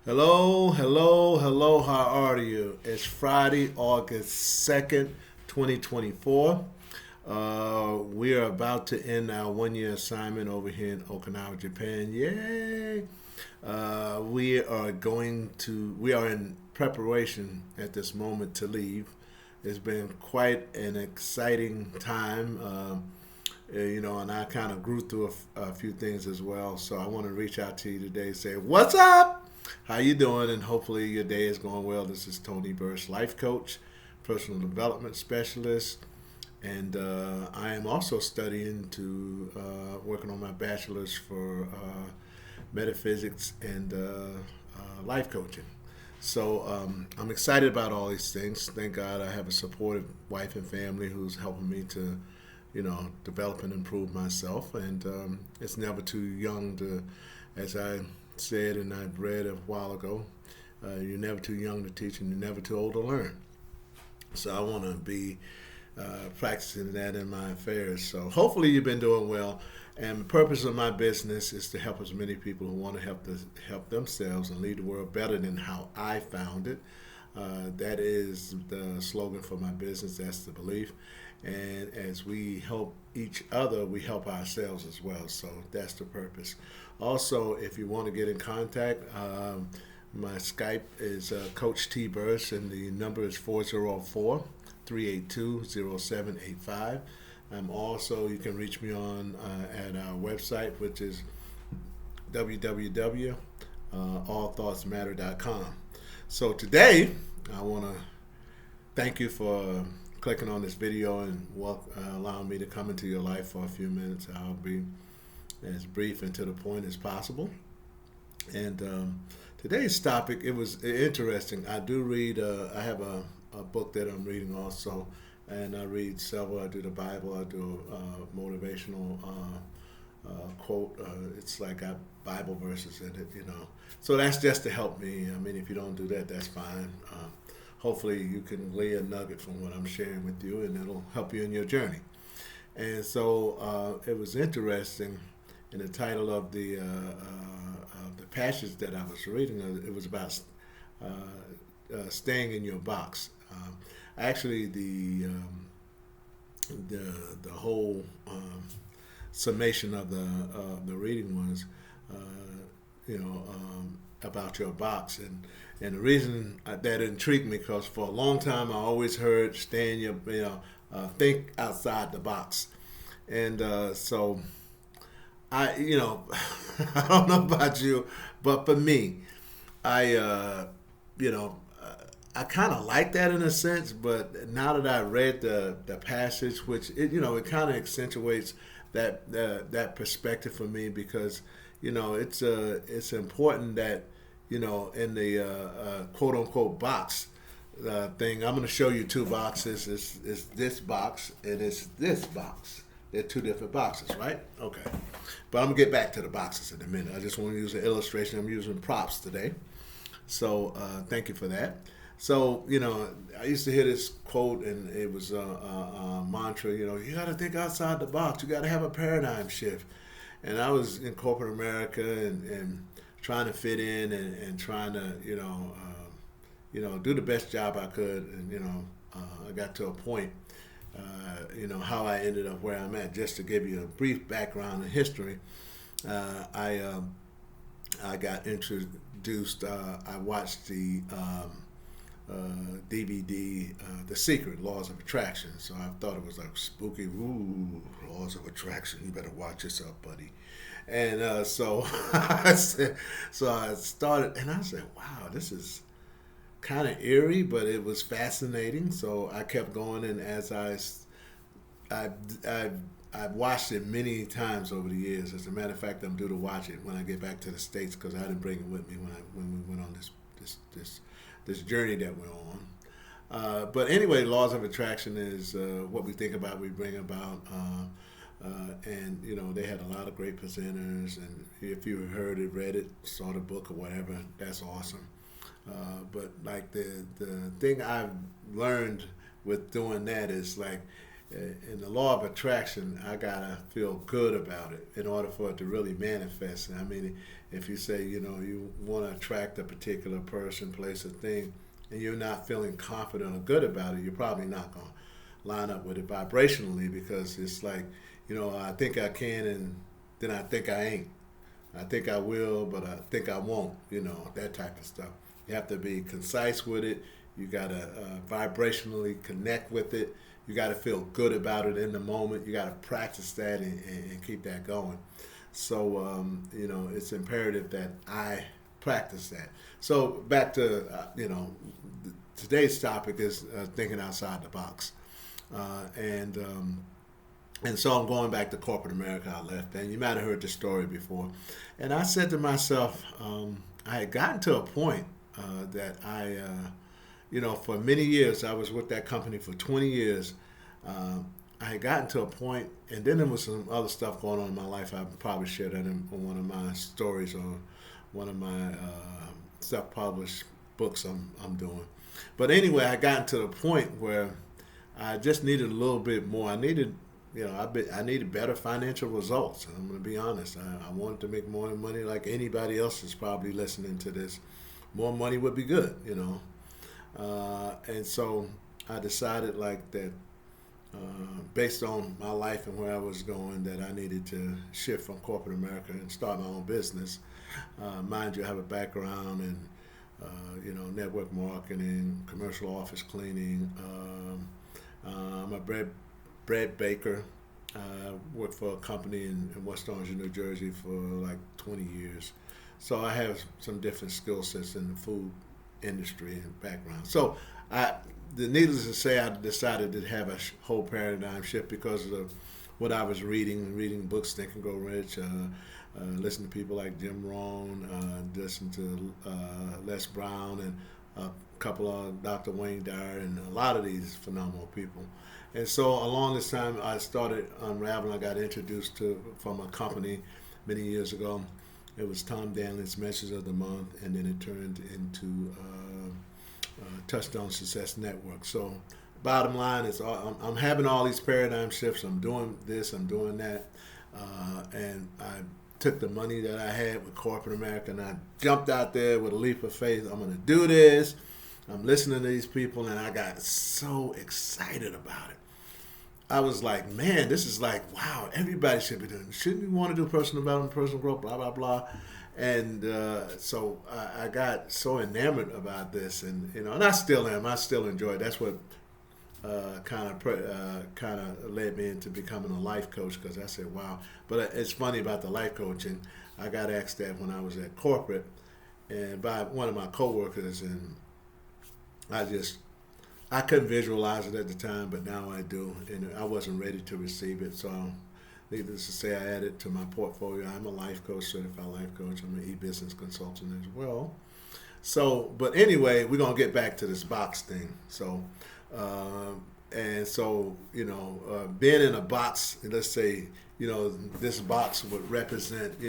Hello, hello, hello. How are you? It's Friday, August 2nd, 2024. We are about to end our 1 year assignment over here in Okinawa, Japan. Yay! We are in preparation at this moment to leave. It's been quite an exciting time. And I kind of grew through a few things as well. So I want to reach out to you today and say, "What's up? How you doing?" And hopefully your day is going well. This is Tony Burst, life coach, personal development specialist, and I am also studying to working on my bachelor's for metaphysics and life coaching. So I'm excited about all these things. Thank God I have a supportive wife and family who's helping me to, develop and improve myself. And it's never too young to, as I said and I've read a while ago, you're never too young to teach and you're never too old to learn. So I want to be practicing that in my affairs. So hopefully you've been doing well. And the purpose of my business is to help as many people who want to help themselves and lead the world better than how I found it. That is the slogan for my business. That's the belief. And as we help each other, we help ourselves as well. So that's the purpose. Also, if you want to get in contact, my Skype is Coach T Burst, and the number is 404-382-0785. I'm also, you can reach me on at our website, which is www.allthoughtsmatter.com. So today, I want to thank you for clicking on this video and allowing me to come into your life for a few minutes. I'll be as brief and to the point as possible. And today's topic, it was interesting. I do read, I have a book that I'm reading also, and I read several. I do the Bible, I do motivational quote. It's like I Bible verses in it. So that's just to help me. I mean, if you don't do that, that's fine. Hopefully you can lay a nugget from what I'm sharing with you, and it'll help you in your journey. And so it was interesting. In the title of the passage that I was reading, it was about staying in your box. Actually, the whole summation of the reading was, about your box, and the reason that intrigued me because for a long time I always heard stay in your, think outside the box, and so I, I don't know about you, but for me, I, I kind of like that in a sense. But now that I read the passage, which it kind of accentuates that perspective for me because it's important that in the quote unquote box thing. I'm going to show you two boxes. It's this box and it's this box. They're two different boxes, right? Okay. But I'm going to get back to the boxes in a minute. I just want to use an illustration. I'm using props today. So thank you for that. So, I used to hear this quote, and it was a mantra, you got to think outside the box. You got to have a paradigm shift. And I was in corporate America and trying to fit in and trying to, do the best job I could. And, I got to a point how I ended up where I'm at. Just to give you a brief background and history, I got introduced. I watched the DVD, The Secret, Laws of Attraction. So I thought it was like spooky. Ooh, Laws of Attraction. You better watch yourself, buddy. And so so I started, and I said, "Wow, this is kind of eerie, but it was fascinating." So I kept going, and as I, I, I've watched it many times over the years. As a matter of fact, I'm due to watch it when I get back to the States because I didn't bring it with me when we went on this journey that we're on. But anyway, laws of attraction is what we think about, we bring about. And they had a lot of great presenters, and if you heard it, read it, saw the book or whatever, that's awesome. But like the thing I've learned with doing that is like in the law of attraction, I gotta feel good about it in order for it to really manifest. I mean, if you say, you want to attract a particular person, place, or thing, and you're not feeling confident or good about it, you're probably not gonna line up with it vibrationally, because it's like, I think I can, and then I think I ain't. I think I will, but I think I won't. That type of stuff. You have to be concise with it. You got to vibrationally connect with it. You got to feel good about it in the moment. You got to practice that and keep that going. So, it's imperative that I practice that. So back to, today's topic is thinking outside the box. And so I'm going back to corporate America I left. And you might have heard the story before. And I said to myself, I had gotten to a point that for many years, I was with that company for 20 years. I had gotten to a point, and then there was some other stuff going on in my life. I probably shared that in one of my stories or one of my self-published books I'm doing. But anyway, I got to the point where I just needed a little bit more. I needed better financial results. I'm going to be honest. I wanted to make more money, like anybody else is probably listening to this. More money would be good, And so I decided like that, based on my life and where I was going, that I needed to shift from corporate America and start my own business. Mind you, I have a background in, network marketing, commercial office cleaning. I'm a bread baker. I worked for a company in West Orange, New Jersey for like 20 years. So I have some different skill sets in the food industry and background. So needless to say, I decided to have a whole paradigm shift because of what I was reading books, Think and Grow Rich, listen to people like Jim Rohn, listen to Les Brown, and a couple of Dr. Wayne Dyer, and a lot of these phenomenal people. And so along this time, I started unraveling. I got introduced from a company many years ago. It was Tom Danley's Message of the Month, and then it turned into Touchdown Success Network. So bottom line is I'm having all these paradigm shifts. I'm doing this, I'm doing that. And I took the money that I had with corporate America, and I jumped out there with a leap of faith. I'm going to do this. I'm listening to these people, and I got so excited about it. I was like, man, this is like, wow, everybody should be doing it. Shouldn't you want to do personal development, personal growth, blah, blah, blah. And so I got so enamored about this, and and I still am. I still enjoy it. That's what kind of led me into becoming a life coach, because I said, wow. But it's funny about the life coaching. I got asked that when I was at corporate, and by one of my coworkers, and I couldn't visualize it at the time, but now I do, and I wasn't ready to receive it. So needless to say, I added to my portfolio. I'm a life coach, certified life coach. I'm an e-business consultant as well. So, but anyway, we're going to get back to this box thing. So, being in a box, let's say, this box would represent,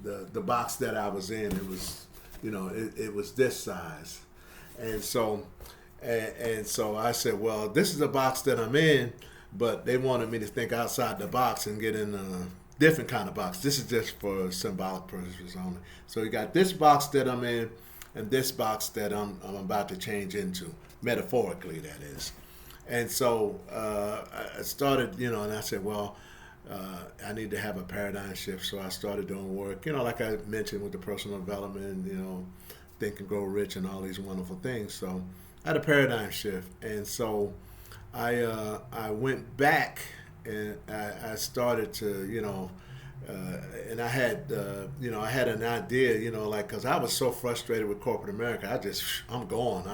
the box that I was in. It was, it was this size. And so I said, well, this is the box that I'm in, but they wanted me to think outside the box and get in a different kind of box. This is just for symbolic purposes only. So you got this box that I'm in, and this box that I'm about to change into, metaphorically, that is. And so I started, and I said, well, I need to have a paradigm shift. So I started doing work, like I mentioned with the personal development, Think and Grow Rich and all these wonderful things. So I had a paradigm shift. And so I went back, and I started to, and I had, I had an idea, because I was so frustrated with corporate America. I'm gone.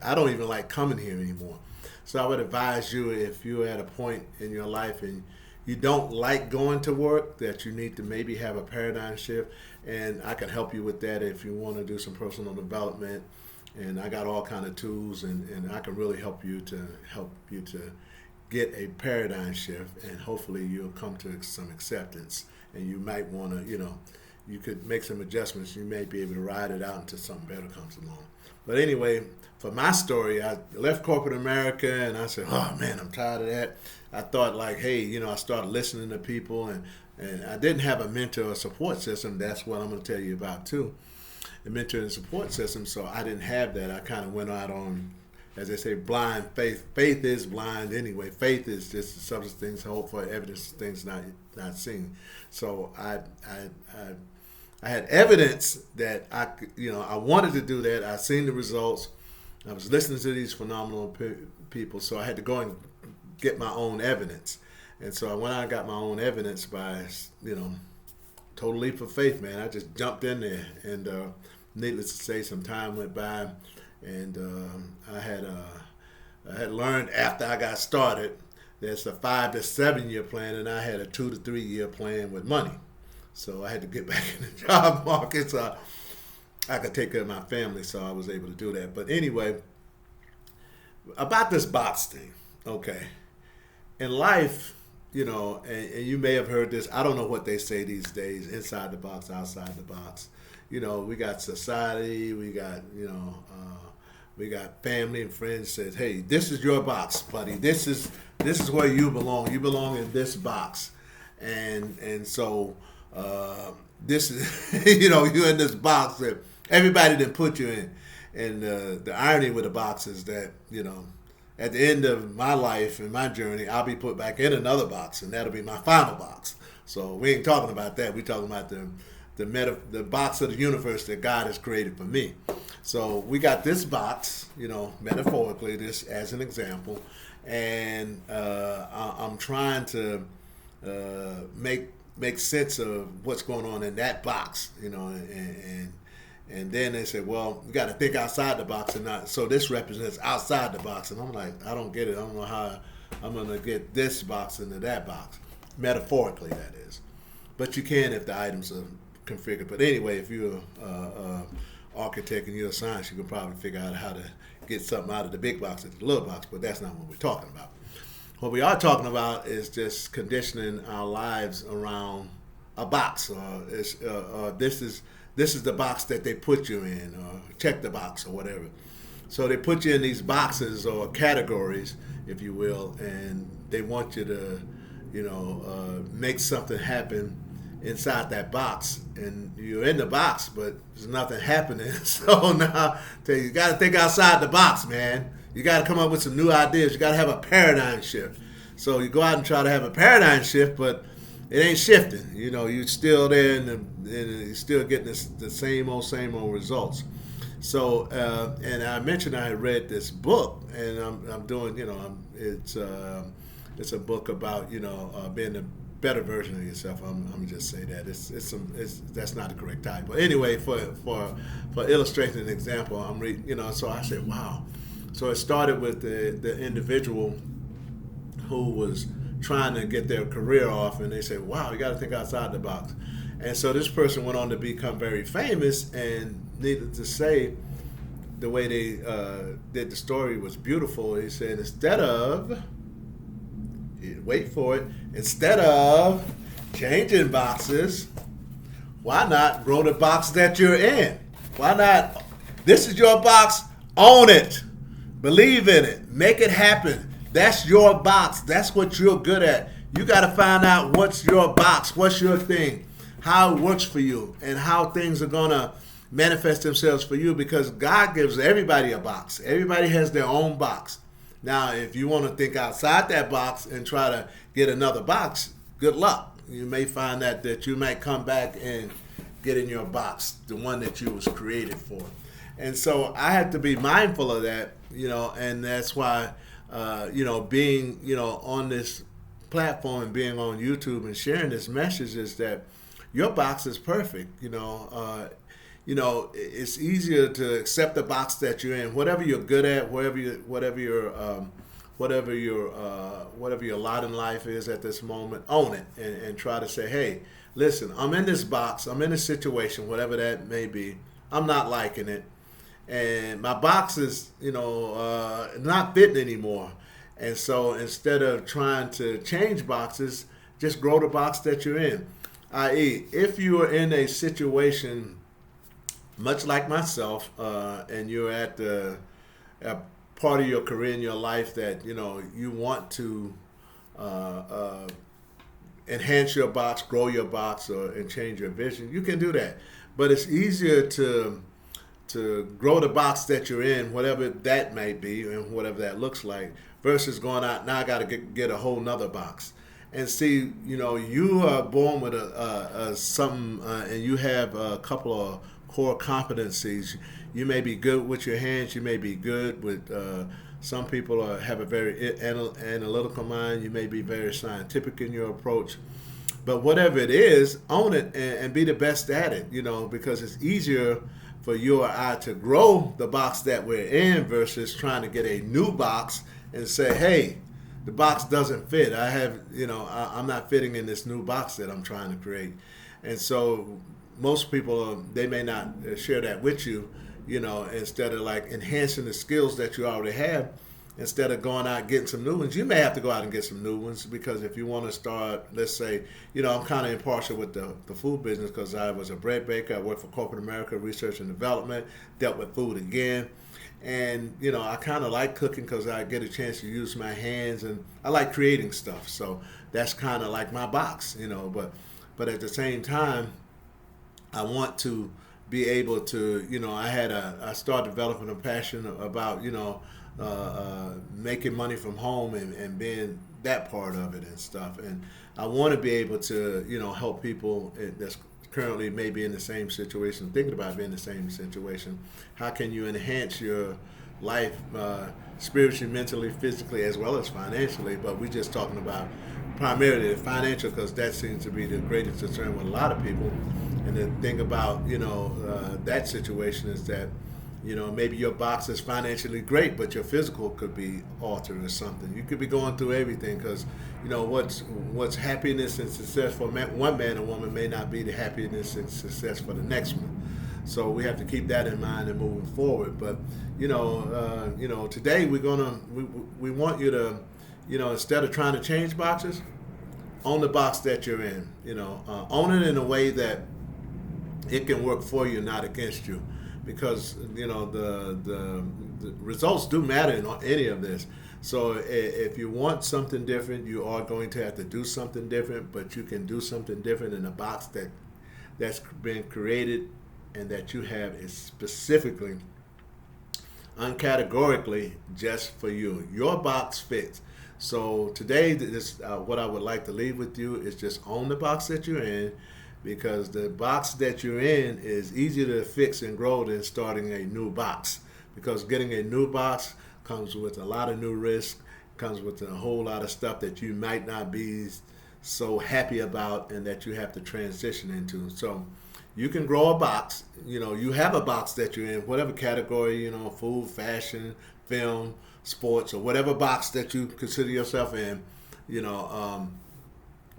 I don't even like coming here anymore. So I would advise you, if you're at a point in your life and you don't like going to work, that you need to maybe have a paradigm shift. And I can help you with that if you want to do some personal development. And I got all kind of tools, and I can really help you to get a paradigm shift, and hopefully you'll come to some acceptance. And you might want to, you could make some adjustments. You may be able to ride it out until something better comes along. But anyway, for my story, I left corporate America and I said, oh man, I'm tired of that. I thought like, hey, I started listening to people, and I didn't have a mentor or support system. That's what I'm going to tell you about too. The mentor and support system. So I didn't have that. I kind of went out on, as they say, blind faith. Faith is blind anyway. Faith is just the substance of things hoped for, evidence of things not seen. So I had evidence that I wanted to do that. I seen the results. I was listening to these phenomenal people, so I had to go and get my own evidence. And so I went out and got my own evidence by, total leap of faith, man. I just jumped in there, and needless to say, some time went by, and I had learned after I got started, there's a 5 to 7 year plan, and I had a 2 to 3 year plan with money. So I had to get back in the job market so I could take care of my family, so I was able to do that. But anyway, about this box thing, okay. In life, and you may have heard this, I don't know what they say these days, inside the box, outside the box. We got society, we got family and friends says, hey, this is your box, buddy. This is where you belong. You belong in this box. And so this is, you're in this box that everybody didn't put you in. And the irony with the box is that, at the end of my life and my journey, I'll be put back in another box, and that'll be my final box. So we ain't talking about that. We're talking about the box of the universe that God has created for me. So we got this box, metaphorically, this as an example, and I'm trying to make sense of what's going on in that box, and then they said, well, you got to think outside the box and not. So this represents outside the box, and I'm like, I don't get it. I don't know how I'm going to get this box into that box, metaphorically, that is. But you can if the items are configured. But anyway, if you're an architect and you're a scientist, you can probably figure out how to get something out of the big box into the little box. But that's not what we're talking about. What we are talking about is just conditioning our lives around a box. This is the box that they put you in, or check the box, or whatever. So they put you in these boxes or categories, if you will, and they want you to, make something happen inside that box. And you're in the box, but there's nothing happening. So now, you got to think outside the box, man. You got to come up with some new ideas. You got to have a paradigm shift. So you go out and try to have a paradigm shift, but it ain't shifting. You're still there, and you're still getting the same old results. So, and I mentioned I had read this book, and I'm doing, it's a book about, being a better version of yourself. I'm gonna just say that that's not the correct title. But anyway, for illustrating an example, I'm reading, so I said, wow. So it started with the individual who was trying to get their career off, and they said, wow, you got to think outside the box. And so this person went on to become very famous, and needless to say, the way they did the story was beautiful. He said, instead of changing boxes, why not grow the box that you're in? Why not, this is your box, own it, believe in it, make it happen. That's your box. That's what you're good at. You got to find out what's your box, what's your thing, how it works for you, and how things are going to manifest themselves for you, because God gives everybody a box. Everybody has their own box. Now, if you want to think outside that box and try to get another box, good luck. You may find that you might come back and get in your box, the one that you was created for. And so I had to be mindful of that, and that's why being, on this platform and being on YouTube and sharing this message is that your box is perfect. It's easier to accept the box that you're in, whatever you're good at, whatever your lot in life is at this moment, own it and try to say, hey, listen, I'm in this box, I'm in this situation, whatever that may be, I'm not liking it. And my box is, not fitting anymore. And so instead of trying to change boxes, just grow the box that you're in. I.e., if you are in a situation much like myself, and you're at the a part of your career in your life that you want to uh, uh, enhance your box, grow your box, and change your vision, you can do that. But it's easier to grow the box that you're in, whatever that may be, and whatever that looks like, versus going out now. I got to get a whole nother box, and see, you are born with a something, and you have a couple of core competencies. You may be good with your hands. You may be good with. Some people have a very analytical mind. You may be very scientific in your approach. But whatever it is, own it and be the best at it, because it's easier for you or I to grow the box that we're in versus trying to get a new box and say, hey, the box doesn't fit. I'm not fitting in this new box that I'm trying to create. And so most people, they may not share that with you, instead of like enhancing the skills that you already have. Instead of going out and getting some new ones, you may have to go out and get some new ones, because if you want to start, let's say, I'm kind of impartial with the food business because I was a bread baker. I worked for corporate America, research and development, dealt with food again. And, I kind of like cooking because I get a chance to use my hands, and I like creating stuff. So that's kind of like my box, but at the same time, I want to be able to, I started developing a passion about, making money from home and being that part of it and stuff. And I want to be able to, help people that's currently maybe in the same situation, thinking about being in the same situation. How can you enhance your life spiritually, mentally, physically, as well as financially? But we're just talking about primarily the financial, because that seems to be the greatest concern with a lot of people. And the thing about, that situation is that, maybe your box is financially great, but your physical could be altered or something. You could be going through everything because, what's happiness and success for one man or woman may not be the happiness and success for the next one. So we have to keep that in mind and moving forward. But, today we want you to, instead of trying to change boxes, own the box that you're in. Own it in a way that it can work for you, not against you, because the results do matter in any of this. So if you want something different, you are going to have to do something different, but you can do something different in a box that's been created and that you have is specifically, uncategorically, just for you. Your box fits. So today, what I would like to leave with you is just own the box that you're in, because the box that you're in is easier to fix and grow than starting a new box. Because getting a new box comes with a lot of new risk, comes with a whole lot of stuff that you might not be so happy about and that you have to transition into. So you can grow a box. You have a box that you're in, whatever category, food, fashion, film, sports, or whatever box that you consider yourself in,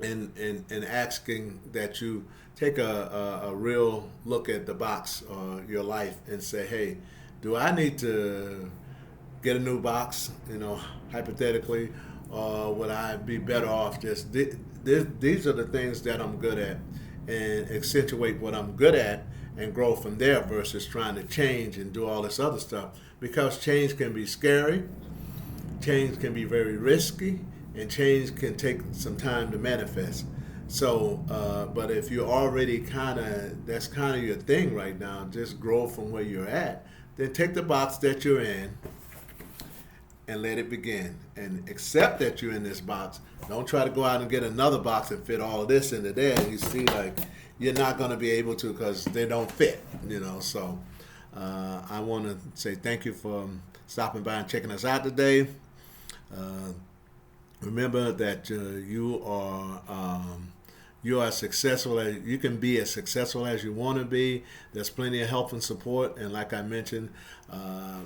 and asking that you take a real look at the box or your life and say, hey, do I need to get a new box, hypothetically, or would I be better off just, these are the things that I'm good at, and accentuate what I'm good at and grow from there versus trying to change and do all this other stuff. Because change can be scary, change can be very risky, and change can take some time to manifest. So, but if you're already that's kind of your thing right now, just grow from where you're at, then take the box that you're in and let it begin. And accept that you're in this box. Don't try to go out and get another box and fit all of this into there. And you see, like, you're not going to be able to because they don't fit, So I want to say thank you for stopping by and checking us out today. Remember that you are successful. You can be as successful as you want to be. There's plenty of help and support. And like I mentioned,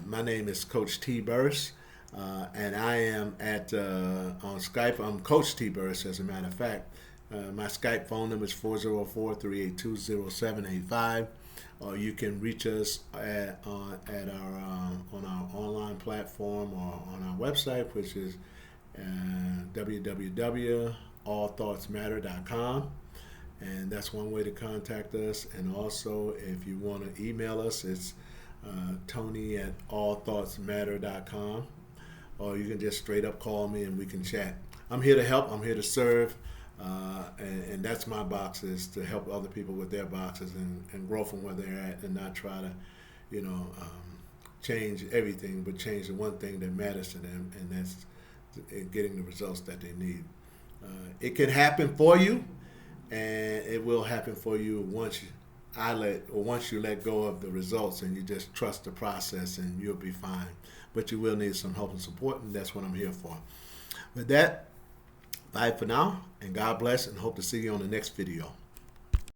my name is Coach T. Burris, and I am on Skype. I'm Coach T. Burris, as a matter of fact. My Skype phone number is 404-382-0785. Or you can reach us on our online platform or on our website, which is www.allthoughtsmatter.com. And that's one way to contact us. And also, if you want to email us, it's Tony@allthoughtsmatter.com, or you can just straight up call me and we can chat. I'm here to help. I'm here to serve. And that's my box, is to help other people with their boxes and grow from where they're at, and not try to, change everything, but change the one thing that matters to them, and that's getting the results that they need. It can happen for you, and it will happen for you once you let go of the results and you just trust the process, and you'll be fine. But you will need some help and support, and that's what I'm here for. With that, bye for now, and God bless, and hope to see you on the next video.